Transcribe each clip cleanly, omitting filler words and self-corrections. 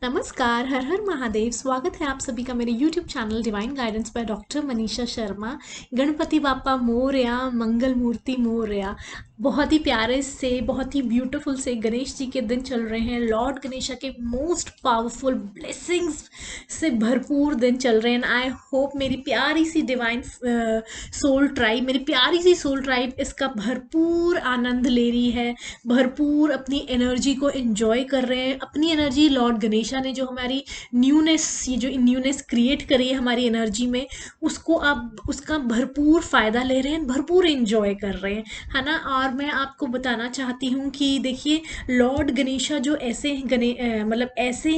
नमस्कार, हर हर महादेव। स्वागत है आप सभी का मेरे YouTube channel divine guidance by doctor Manisha Sharma. Ganpati Bappa Morya, Mangal Murti Morya. बहुत ही प्यारे से, बहुत ही ब्यूटीफुल से गणेश जी के दिन चल रहे हैं। लॉर्ड गणेशा के मोस्ट पावरफुल ब्लेसिंग्स से भरपूर दिन चल रहे हैं। आई होप मेरी प्यारी सी डिवाइन सोल ट्राइब, मेरी प्यारी सी सोल ट्राइब इसका भरपूर आनंद ले रही है, भरपूर अपनी एनर्जी को एंजॉय कर रहे हैं। अपनी एनर्जी लॉर्ड गणेशा ने जो हमारी न्यूनेस, ये जो न्यूनेस क्रिएट करी है हमारी एनर्जी में, उसको आप उसका भरपूर फायदा ले रहे हैं, भरपूर एंजॉय कर रहे हैं, है ना। और मैं आपको बताना चाहती हूँ कि देखिए, लॉर्ड गणेशा जो ऐसे मतलब ऐसे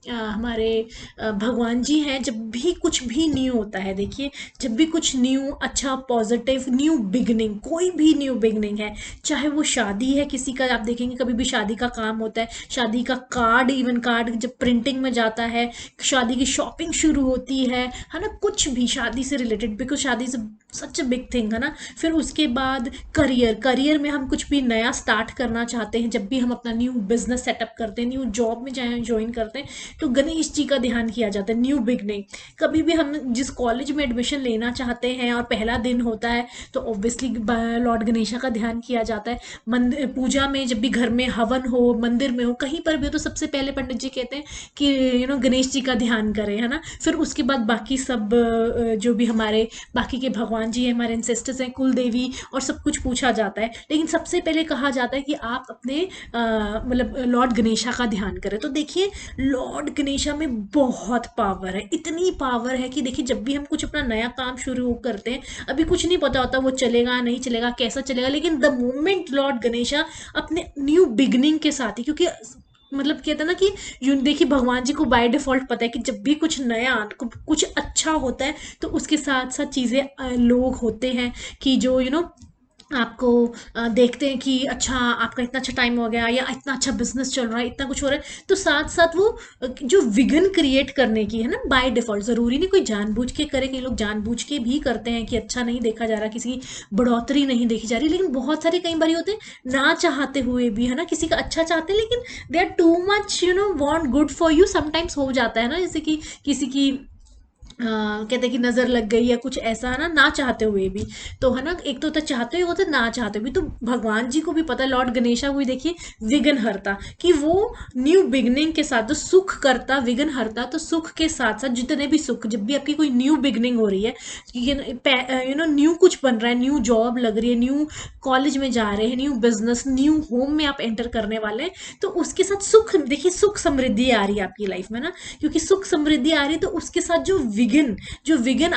हमारे भगवान जी हैं। जब भी कुछ भी न्यू होता है, देखिए, जब भी कुछ न्यू, अच्छा, पॉजिटिव न्यू बिगनिंग, कोई भी न्यू बिगनिंग है, चाहे वो शादी है किसी का, आप देखेंगे कभी भी शादी का काम होता है, शादी का कार्ड, इवन कार्ड जब प्रिंटिंग में जाता है, शादी की शॉपिंग शुरू होती है ना, कुछ भी शादी से रिलेटेड, बिकॉज शादी से सच अ बिग थिंग, है ना। फिर उसके बाद करियर में हम कुछ भी नया स्टार्ट करना चाहते हैं, जब भी हम अपना न्यू बिजनेस सेटअप करते हैं, न्यू जॉब में चाहे ज्वाइन करते हैं, तो गणेश जी का ध्यान किया जाता है, न्यू बिगनिंग। कभी भी हम जिस कॉलेज में एडमिशन लेना चाहते हैं और पहला दिन होता है, तो ऑब्वियसली लॉर्ड गणेशा का ध्यान किया जाता है। मंदिर पूजा में, जब भी घर में हवन हो, मंदिर में हो, कहीं पर भी हो, तो सबसे पहले पंडित जी कहते हैं कि गणेश जी का ध्यान करें, है ना। फिर उसके बाद बाकी सब जो भी हमारे बाकी के भगवान जी हैं, हमारे एंसेस्टर्स हैं, कुल देवी और सब कुछ पूछा जाता है, लेकिन सबसे पहले कहा जाता है कि आप अपने मतलब लॉर्ड गणेशा का ध्यान करें। तो देखिए, लॉर्ड गणेशा में बहुत पावर है, इतनी पावर है कि देखिए, जब भी हम कुछ अपना नया काम शुरू करते हैं, अभी कुछ नहीं पता होता वो चलेगा नहीं चलेगा, कैसा चलेगा, लेकिन द मोमेंट लॉर्ड गणेशा अपने न्यू बिगनिंग के साथ ही, क्योंकि मतलब कहते हैं ना कि देखिए, भगवान जी को बाय डिफॉल्ट पता है कि जब भी कुछ नया, कुछ अच्छा होता है, तो उसके साथ साथ चीज़ें, लोग होते हैं कि जो आपको देखते हैं कि अच्छा, आपका इतना अच्छा टाइम हो गया, या इतना अच्छा बिजनेस चल रहा है, इतना कुछ हो रहा है, तो साथ साथ वो जो विघन क्रिएट करने की है ना, बाय डिफॉल्ट, ज़रूरी नहीं कोई जानबूझ के करे, कई लोग जानबूझ के भी करते हैं कि अच्छा नहीं देखा जा रहा, किसी की बढ़ोतरी नहीं देखी जा रही, लेकिन बहुत सारे कई बार होते हैं ना चाहते हुए भी, है ना, किसी का अच्छा चाहते हैं, लेकिन they are too much want good for you, sometimes हो जाता है ना, जैसे कि किसी की कहते हैं कि नजर लग गई या कुछ ऐसा, है ना चाहते हुए भी। तो है ना, एक तो होता है चाहते हुए, होता है ना चाहते हुए भी। तो भगवान जी को भी पता है, लॉर्ड गणेशा को भी देखिए, विघ्न हरता, कि वो न्यू बिगनिंग के साथ, तो सुख करता, विघ्न हरता, तो सुख के साथ साथ जितने भी सुख, जब भी आपकी कोई न्यू बिगनिंग हो रही है, न्यू कुछ बन रहा है, न्यू जॉब लग रही है, न्यू कॉलेज में जा रहे हैं, न्यू बिजनेस, न्यू होम में आप एंटर करने वाले हैं, तो उसके साथ सुख, देखिए, सुख समृद्धि आ रही है आपकी लाइफ में ना, क्योंकि सुख समृद्धि आ रही है, तो उसके साथ जो विघन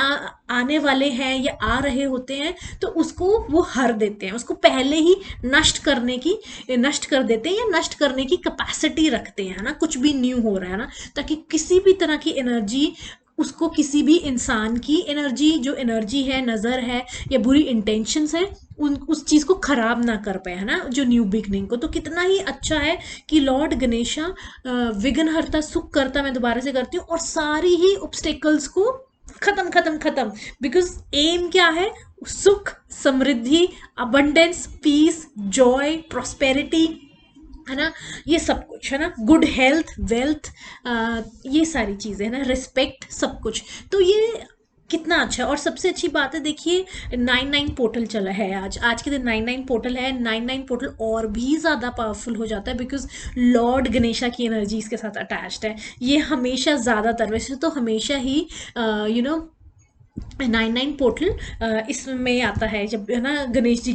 आने वाले हैं या आ रहे होते हैं, तो उसको वो हर देते हैं, उसको पहले ही नष्ट कर देते हैं, या नष्ट करने की कैपेसिटी रखते हैं, ना, कुछ भी न्यू हो रहा है ना, ताकि किसी भी तरह की एनर्जी, उसको किसी भी इंसान की एनर्जी, जो एनर्जी है, नज़र है, या बुरी इंटेंशंस है, उस चीज़ को खराब ना कर पाए, है ना, जो न्यू बिगनिंग को। तो कितना ही अच्छा है कि लॉर्ड गणेशा विघ्नहर्ता, सुख करता, मैं दोबारा से करती हूँ, और सारी ही ऑब्स्टेकल्स को खत्म खत्म खत्म, बिकॉज एम क्या है, सुख, समृद्धि, अबंडेंस, पीस, जॉय, प्रॉस्पेरिटी, है ना, ये सब कुछ, है ना, गुड हेल्थ, वेल्थ, ये सारी चीज़ें, है ना, रिस्पेक्ट, सब कुछ। तो ये कितना अच्छा है। और सबसे अच्छी बात है, देखिए, 99 पोर्टल चला है, आज के दिन 99 पोर्टल है। 99 पोर्टल और भी ज़्यादा पावरफुल हो जाता है, बिकॉज लॉर्ड गणेशा की एनर्जी इसके साथ अटैच्ड है। ये हमेशा ज़्यादातर, वैसे तो हमेशा ही यू नो 99 पोर्टल इसमें आता है, जब, है ना, गणेश जी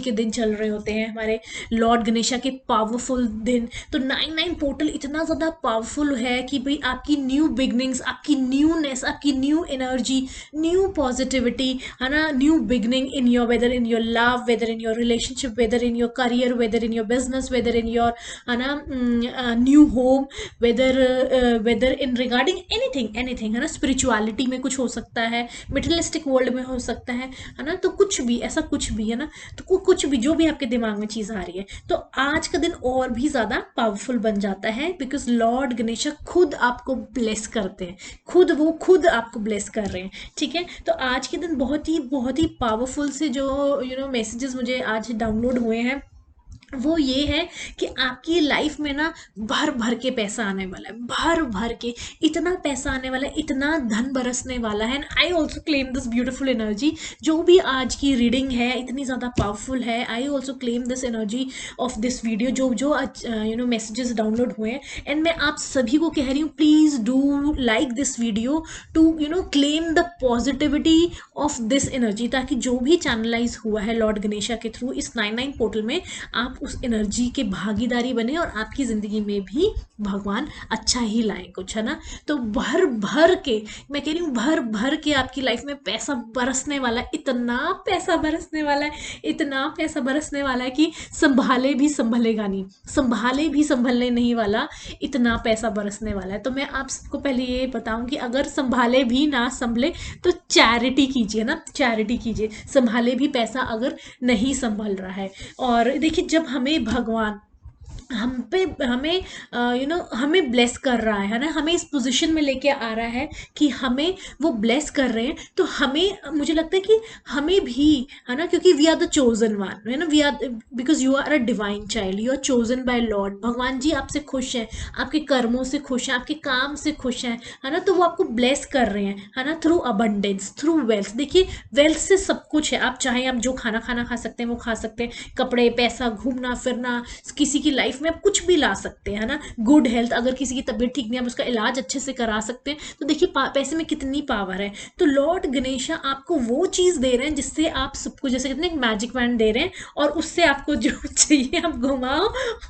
के दिन चल रहे होते हैं, हमारे लॉर्ड गणेशा के पावरफुल दिन। तो 99 पोर्टल इतना ज़्यादा पावरफुल है कि भाई, आपकी न्यू बिगनिंग्स, आपकी न्यूनेस, आपकी न्यू एनर्जी, न्यू पॉजिटिविटी, है ना, new beginning in your, whether in your love, whether in your relationship, whether in your career, whether in your business, whether in your, है ना, new home, whether in regarding anything anything, है ना, spirituality में कुछ हो सकता है, materialistic world में हो सकता है ना, तो कुछ भी ऐसा, कुछ भी, है ना, तो कुछ भी, जो भी आपके दिमाग में चीज़ आ रही है, तो आज का दिन और भी ज़्यादा पावरफुल बन जाता है, बिकॉज लॉर्ड गणेशा खुद आपको ब्लेस करते हैं, खुद आपको ब्लेस कर रहे हैं, ठीक है। तो आज के दिन बहुत ही पावरफुल से जो मैसेजेस मुझे आज डाउनलोड हुए हैं, वो ये है कि आपकी लाइफ में ना भर भर के पैसा आने वाला है, भर भर के इतना पैसा आने वाला है, इतना धन बरसने वाला है। And I also claim this beautiful energy. जो भी आज की रीडिंग है इतनी ज़्यादा पावरफुल है, I also claim this energy of this video, जो जो आज मैसेजेस डाउनलोड हुए हैं। एंड मैं आप सभी को कह रही हूँ, please do like this video to claim the positivity of this energy, ताकि जो भी चैनलाइज हुआ है लॉर्ड गणेशा के थ्रू इस 99 पोर्टल में, आप उस एनर्जी के भागीदारी बने और आपकी ज़िंदगी में भी भगवान अच्छा ही लाए कुछ, है ना। तो भर भर के, मैं कह रही हूँ भर भर के आपकी लाइफ में पैसा बरसने वाला है, इतना पैसा बरसने वाला है, इतना पैसा बरसने वाला है कि संभाले भी संभलेगा नहीं, संभाले भी संभलने नहीं वाला, इतना पैसा बरसने वाला है। तो मैं आप सबको पहले ये बताऊं कि अगर संभाले भी ना संभले तो चैरिटी कीजिए ना, चैरिटी कीजिए, संभाले भी पैसा अगर नहीं संभल रहा है। और देखिए, जब हमें भगवान हम पे हमें हमें ब्लेस कर रहा है ना, हमें इस पोजीशन में लेके आ रहा है कि हमें वो ब्लेस कर रहे हैं, तो हमें, मुझे लगता है कि हमें भी, है ना, क्योंकि we are the chosen one, है ना, we are, because you are a divine child, you are chosen by Lord. भगवान जी आपसे खुश हैं, आपके कर्मों से खुश हैं, आपके काम से खुश हैं, है ना, तो वो आपको ब्लेस कर रहे हैं, है ना, थ्रू अबंडेंस, थ्रू वेल्थ। देखिए, वेल्थ से सब कुछ है, आप चाहे आप जो खाना खाना खा सकते हैं वो खा सकते हैं, कपड़े, पैसा, घूमना फिरना, किसी की लाइफ में आप कुछ भी ला सकते हैं, है ना। गुड हेल्थ, अगर किसी की तबीयत ठीक नहीं है आप उसका इलाज अच्छे से करा सकते हैं। तो देखिए पैसे में कितनी पावर है। तो लॉर्ड गणेशा आपको वो चीज़ दे रहे हैं जिससे आप सबको, जैसे कहते हैं, एक मैजिक बैंड दे रहे हैं, और उससे आपको जो चाहिए आप घुमाओ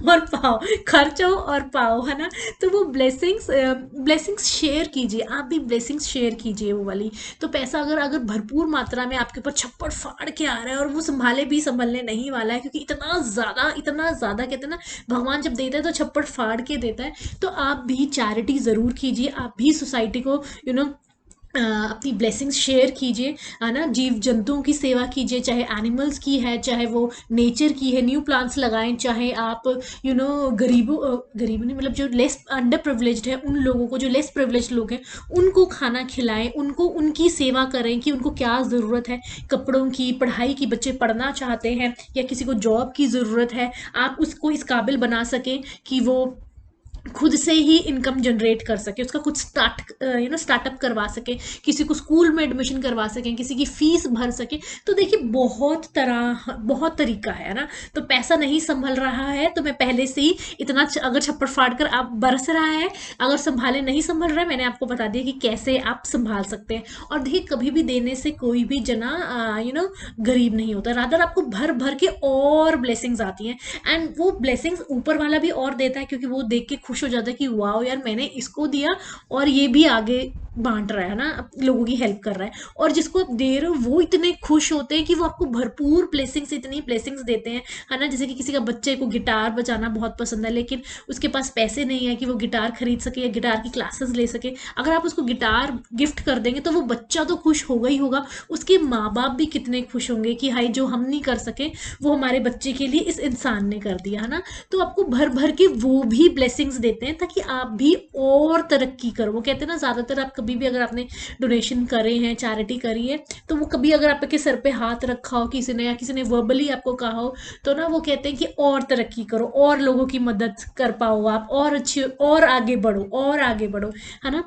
और पाओ, खर्चो और पाओ, है ना। तो वो ब्लेसिंग्स शेयर कीजिए, आप भी ब्लेसिंग्स शेयर कीजिए वो वाली। तो पैसा अगर अगर भरपूर मात्रा में आपके ऊपर छप्पड़ फाड़ के आ रहा है और वो संभाले भी संभलने नहीं वाला है, क्योंकि इतना ज़्यादा कहते हैं ना, भगवान जब देता है तो छप्पड़ फाड़ के देता है। तो आप भी चैरिटी ज़रूर कीजिए, आप भी सोसाइटी को अपनी ब्लेसिंग्स शेयर कीजिए, है ना। जीव जंतुओं की सेवा कीजिए, चाहे एनिमल्स की है, चाहे वो नेचर की है, न्यू प्लांट्स लगाएं, चाहे आप गरीबों नहीं, मतलब जो लेस अंडर प्रिविलेज्ड है उन लोगों को, जो लेस प्रिविलेज्ड लोग हैं उनको खाना खिलाएं, उनको उनकी सेवा करें कि उनको क्या ज़रूरत है, कपड़ों की, पढ़ाई की, बच्चे पढ़ना चाहते हैं या किसी को जॉब की ज़रूरत है, आप उसको इस काबिल बना सकें कि वो खुद से ही इनकम जनरेट कर सके, उसका कुछ स्टार्टअप करवा सके, किसी को स्कूल में एडमिशन करवा सकें, किसी की फीस भर सके। तो देखिए, बहुत तरीका है ना। तो पैसा नहीं संभल रहा है तो मैं पहले से ही इतना अगर छप्पड़ फाड़ कर आप बरस रहा है, अगर संभाले नहीं संभल रहा है, मैंने आपको बता दिया कि कैसे आप संभाल सकते हैं। और देखिए, कभी भी देने से कोई भी जना गरीब नहीं होता, रादर आपको भर भर के और ब्लेसिंग्स आती हैं। एंड वो ब्लेसिंग्स ऊपर वाला भी और देता है, क्योंकि वो देख के खुश हो जाता है कि वाओ यार, मैंने इसको दिया और ये भी आगे बांट रहा है ना, लोगों की हेल्प कर रहा है। और जिसको आप दे रहे हो वो इतने खुश होते हैं कि वो आपको भरपूर ब्लेसिंग्स, इतनी ब्लेसिंग्स देते हैं, है ना। जैसे कि किसी का बच्चे को गिटार बजाना बहुत पसंद है, लेकिन उसके पास पैसे नहीं है कि वो गिटार खरीद सके या गिटार की क्लासेस ले सके। अगर आप उसको गिटार गिफ्ट कर देंगे तो वो बच्चा तो खुश होगा ही होगा, उसके माँ बाप भी कितने खुश होंगे कि हाई, जो हम नहीं कर सके वो हमारे बच्चे के लिए इस इंसान ने कर दिया, है ना। तो आपको भर भर के वो भी ब्लेसिंग्स देते हैं ताकि आप भी और तरक्की करो। वो कहते हैं ना, ज़्यादातर आप कभी भी अगर आपने डोनेशन करे हैं, चैरिटी करी है, तो वो कभी अगर आपके सर पे हाथ रखा हो किसी ने, या किसी ने वर्बली आपको कहा हो, तो ना वो कहते हैं कि और तरक्की करो, और लोगों की मदद कर पाओ आप, और अच्छी, और आगे बढ़ो, और आगे बढ़ो, है ना।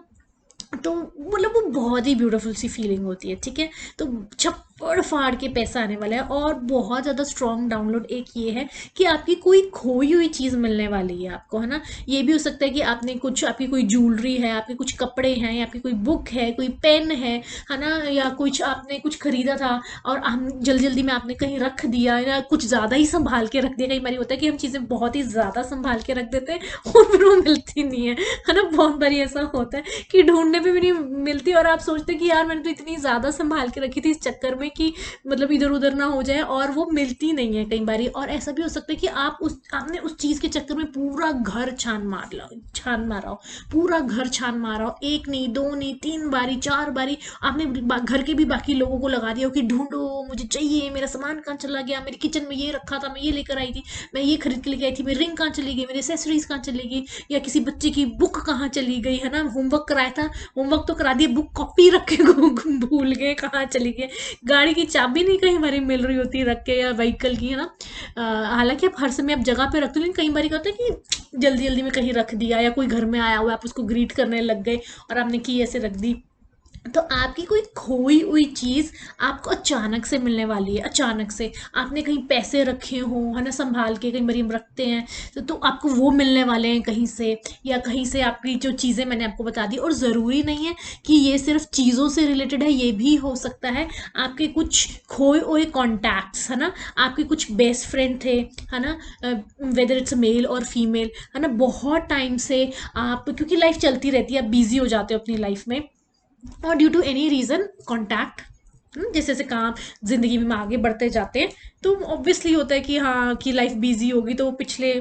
तो मतलब वो बहुत ही ब्यूटीफुल सी फीलिंग होती है, ठीक है। तो छप्पड़ फाड़ के पैसा आने वाला है। और बहुत ज़्यादा स्ट्रॉन्ग डाउनलोड एक ये है कि आपकी कोई खोई हुई चीज़ मिलने वाली है आपको, है ना। ये भी हो सकता है कि आपने कुछ, आपकी कोई ज्वेलरी है, आपके कुछ कपड़े हैं, या आपकी कोई बुक है, कोई पेन है ना, या कुछ आपने कुछ खरीदा था और हम जल्दी जल्दी में आपने कहीं रख दिया, या कुछ ज़्यादा ही संभाल के रख दिया। कई बार होता है कि हम चीज़ें बहुत ही ज़्यादा संभाल के रख देते हैं और फिर वो मिलती नहीं है ना। बहुत बार ऐसा होता है कि ढूंढने पे भी नहीं मिलती, और आप सोचते हैं कि यार मैंने तो इतनी ज़्यादा संभाल के रखी थी इस चक्कर में कि मतलब इधर उधर ना हो जाए, और वो मिलती नहीं है कई बारी। और ऐसा भी हो सकता है कि आपने उस चीज़ के चक्कर में पूरा घर छान मारा हो, पूरा घर छान मारा हो, एक नहीं, दो नहीं, 3 बारी, 4 बारी आपने घर के भी बाकी लोगों को लगा दिया हो कि ढूंढो, मुझे चाहिए, मेरा सामान कहाँ चला गया, मेरे किचन में ये रखा था, मैं ये लेकर आई थी, मैं ये खरीद के लेके आई थी, मेरी रिंग कहाँ चली गई, मेरी एसेसरीज कहाँ चली गई, या किसी बच्चे की बुक कहाँ चली गई, है ना। होमवर्क कराया था, होमवर्क तो करा दिया, बुक कॉपी रख के भूल गए, कहाँ चली गई। गाड़ी की चाबी नहीं कई बार मिल रही होती है रख के, या व्हीकल की, है ना। हालांकि आप हर समय आप जगह पे रखते हो, लेकिन कई बार क्या होता है कि जल्दी जल्दी में कहीं रख दिया, या कोई घर में आया हुआ, आप उसको ग्रीट करने लग गए और आपने की ऐसे रख दी। तो आपकी कोई खोई हुई चीज़ आपको अचानक से मिलने वाली है, अचानक से। आपने कहीं पैसे रखे हों, है ना, संभाल के, कई बार हम रखते हैं, तो आपको वो मिलने वाले हैं कहीं से, या कहीं से आपकी जो चीज़ें मैंने आपको बता दी। और ज़रूरी नहीं है कि ये सिर्फ चीज़ों से रिलेटेड है, ये भी हो सकता है आपके कुछ खोए हुए कॉन्टैक्ट्स, है ना, आपके कुछ बेस्ट फ्रेंड थे, है ना, वेदर इट्स मेल और फीमेल, है ना, बहुत टाइम से आप, क्योंकि लाइफ चलती रहती है, आप बिजी हो जाते हो अपनी लाइफ में, और due to any reason contact, जैसे जैसे काम जिंदगी में आगे बढ़ते जाते हैं, तो ऑब्वियसली होता है कि हाँ कि लाइफ बिजी होगी, तो वो पिछले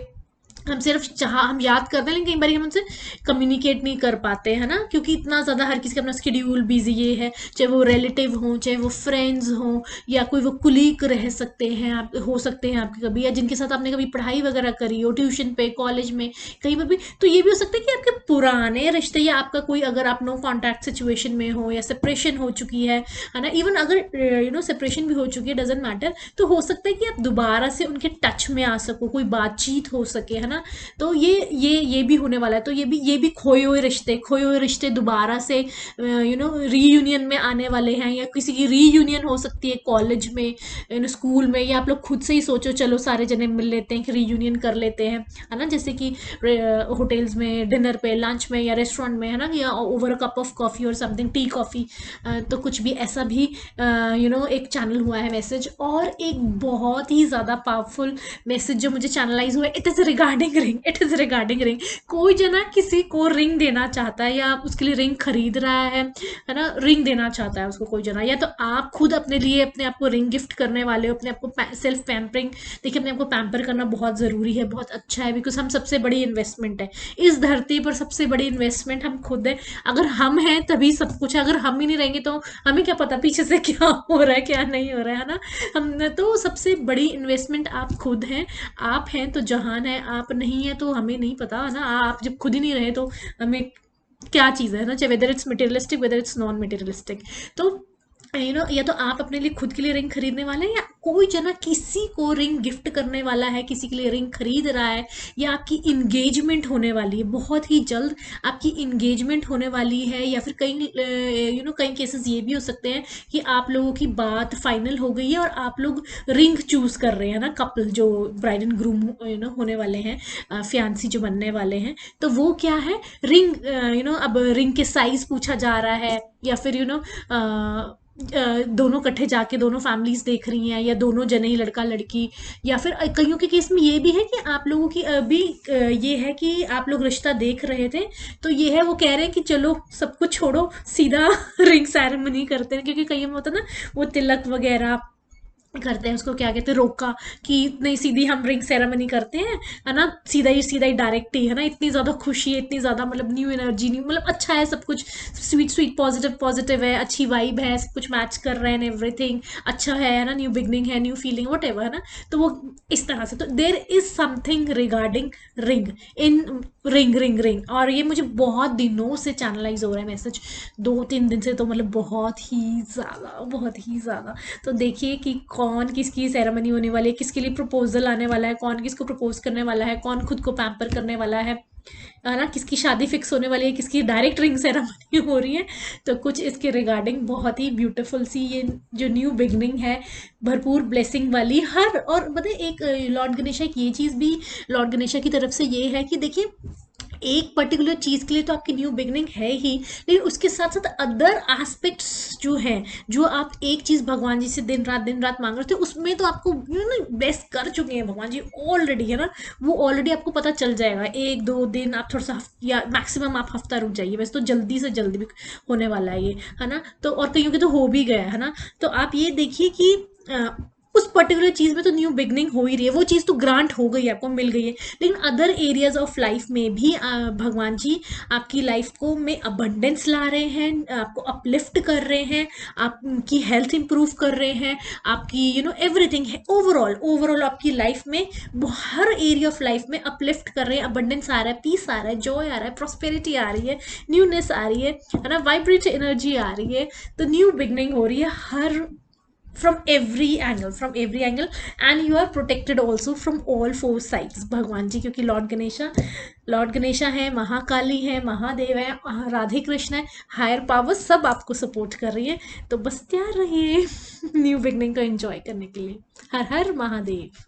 हम सिर्फ हम याद करते हैं, लेकिन कई बार हम उनसे कम्युनिकेट नहीं कर पाते, है ना, क्योंकि इतना ज़्यादा हर किसी का अपना शेड्यूल बिजी ये है, चाहे वो रिलेटिव हों, चाहे वो फ्रेंड्स हों, या कोई वो कुलीग रह सकते हैं, आप हो सकते हैं आपके कभी, या जिनके साथ आपने कभी पढ़ाई वगैरह करी हो, ट्यूशन पे, कॉलेज में, कहीं पर भी। तो ये भी हो सकता है कि आपके पुराने रिश्ते, या आपका कोई, अगर आप नो कॉन्टैक्ट सिचुएशन में हो, या सेपरेशन हो चुकी है ना, इवन अगर सेपरेशन भी हो चुकी है, डजेंट मैटर, तो हो सकता है कि आप दोबारा से उनके टच में आ सको, कोई बातचीत हो सके, है ना। तो ये भी होने वाला है। तो ये भी खोए हुए रिश्ते दोबारा से रीयूनियन में आने वाले हैं, या किसी की रीयूनियन हो सकती है कॉलेज में, स्कूल में, या आप लोग खुद से ही सोचो चलो सारे जने मिल लेते हैं कि रीयूनियन कर लेते हैं, है ना, जैसे कि होटल्स में डिनर पे, लंच में, या रेस्टोरेंट में, है ना, या over a cup of coffee और समथिंग, टी कॉफ़ी, तो कुछ भी ऐसा भी एक चैनल हुआ है मैसेज। और एक बहुत ही ज़्यादा पावरफुल मैसेज जो मुझे चैनलाइज हुआ है, it is regarding ring, it is regarding ring. कोई जना किसी को रिंग देना चाहता है, या उसके लिए रिंग खरीद रहा है ना, रिंग देना चाहता है उसको कोई जना, या तो आप खुद अपने लिए अपने आप को रिंग गिफ्ट करने वाले हो, अपने आप को सेल्फ पैम्परिंग। देखिए, अपने आप को पैम्पर करना बहुत ज़रूरी है, बहुत अच्छा है, बिकॉज हम सबसे बड़ी इन्वेस्टमेंट है इस धरती पर, सबसे बड़ी इन्वेस्टमेंट हम खुद हैं। अगर हम हैं तभी सब कुछ है, अगर हम ही नहीं रहेंगे तो हमें क्या पता पीछे से क्या हो रहा है, क्या नहीं हो रहा है ना। हम तो सबसे बड़ी इन्वेस्टमेंट आप खुद हैं, आप हैं तो जहान है, आप नहीं है तो हमें नहीं पता, है ना। आप जब खुद ही नहीं रहे तो हमें क्या चीज़ है ना, चाहे whether it's materialistic, whether it's non materialistic. तो या तो आप अपने लिए खुद के लिए रिंग खरीदने वाले हैं, या कोई जना किसी को रिंग गिफ्ट करने वाला है, किसी के लिए रिंग खरीद रहा है, या आपकी इंगेजमेंट होने वाली है बहुत ही जल्द, आपकी इंगेजमेंट होने वाली है, या फिर कई कई केसेस ये भी हो सकते हैं कि आप लोगों की बात फाइनल हो गई है और आप लोग रिंग चूज कर रहे हैं ना, कपल जो ब्राइड एंड ग्रूम होने वाले हैं, फियांसी जो बनने वाले हैं, तो वो क्या है, रिंग अब रिंग के साइज पूछा जा रहा है, या फिर दोनों इकट्ठे जाके दोनों फैमिलीज देख रही हैं, या दोनों जने ही, लड़का लड़की, या फिर कईयों के केस में ये भी है कि आप लोगों की अभी ये है कि आप लोग रिश्ता देख रहे थे, तो ये है वो कह रहे हैं कि चलो सब कुछ छोड़ो, सीधा रिंग सेरेमनी करते हैं, क्योंकि कई में होता है ना वो तिलक वगैरह करते हैं, उसको क्या कहते हैं, रोका, कि नहीं सीधी हम रिंग सेरेमनी करते हैं, है ना, सीधा ही डायरेक्ट ही, है ना, इतनी ज़्यादा खुशी है, इतनी ज़्यादा मतलब न्यू एनर्जी, न्यू मतलब अच्छा है सब कुछ, स्वीट स्वीट पॉजिटिव पॉजिटिव है, अच्छी वाइब है, सब कुछ मैच कर रहे हैं, एवरीथिंग अच्छा है ना, न्यू बिगनिंग है, न्यू फीलिंग वट एवर, है ना। तो वो इस तरह से, तो there is something regarding ring in ring. और ये मुझे बहुत दिनों से चैनलाइज हो रहा है मैसेज, 2-3 दिन से, तो मतलब बहुत ही ज़्यादा। तो देखिए कि कौन किसकी सेरेमनी होने वाली है, किसके लिए प्रपोजल आने वाला है, कौन किसको प्रपोज करने वाला है, कौन खुद को पैम्पर करने वाला है ना, किसकी शादी फिक्स होने वाली है, किसकी डायरेक्ट रिंग सेरेमनी हो रही है। तो कुछ इसके रिगार्डिंग बहुत ही ब्यूटीफुल सी ये जो न्यू बिगनिंग है, भरपूर ब्लेसिंग वाली हर। और बताए एक लॉर्ड गणेशा की ये चीज़ भी लॉर्ड गणेशा की तरफ से ये है कि देखिए, एक पर्टिकुलर चीज़ के लिए तो आपकी न्यू बिगनिंग है ही, लेकिन उसके साथ साथ अदर एस्पेक्ट्स जो हैं, जो आप एक चीज़ भगवान जी से दिन रात मांग रहे थे, उसमें तो आपको ब्लेस कर चुके हैं भगवान जी ऑलरेडी, है ना। वो ऑलरेडी आपको पता चल जाएगा, 1-2 दिन आप थोड़ा सा या मैक्सिमम आप हफ्ता रुक जाइए, वैसे तो जल्दी से जल्दी भी होने वाला है ये, है ना। तो और कईयों के तो हो भी गया है ना। तो आप ये देखिए कि उस पर्टिकुलर चीज़ में तो न्यू बिगनिंग हो ही रही है, वो चीज़ तो ग्रांट हो गई, आपको मिल गई है, लेकिन अदर एरियाज ऑफ लाइफ में भी भगवान जी आपकी लाइफ को में अबंडेंस ला रहे हैं, आपको अपलिफ्ट कर रहे हैं, आपकी हेल्थ इंप्रूव कर रहे हैं, आपकी एवरीथिंग है, ओवरऑल आपकी लाइफ में हर एरिया ऑफ लाइफ में अपलिफ्ट कर रहे हैं, अबंडेंस आ रहा है, पीस आ रहा है, जॉय आ रहा है, प्रॉस्पेरिटी आ रही है, न्यूनेस आ रही है ना, वाइब्रेट एनर्जी आ रही है। तो न्यू बिगनिंग हो रही है हर from every angle, and you are protected also from all four sides भगवान जी, क्योंकि लॉर्ड गणेशा है, महाकाली है, महादेव है, राधे कृष्ण है, हायर पावर सब आपको सपोर्ट कर रही है। तो बस तैयार रहिए न्यू बिगनिंग को एंजॉय करने के लिए। हर हर महादेव।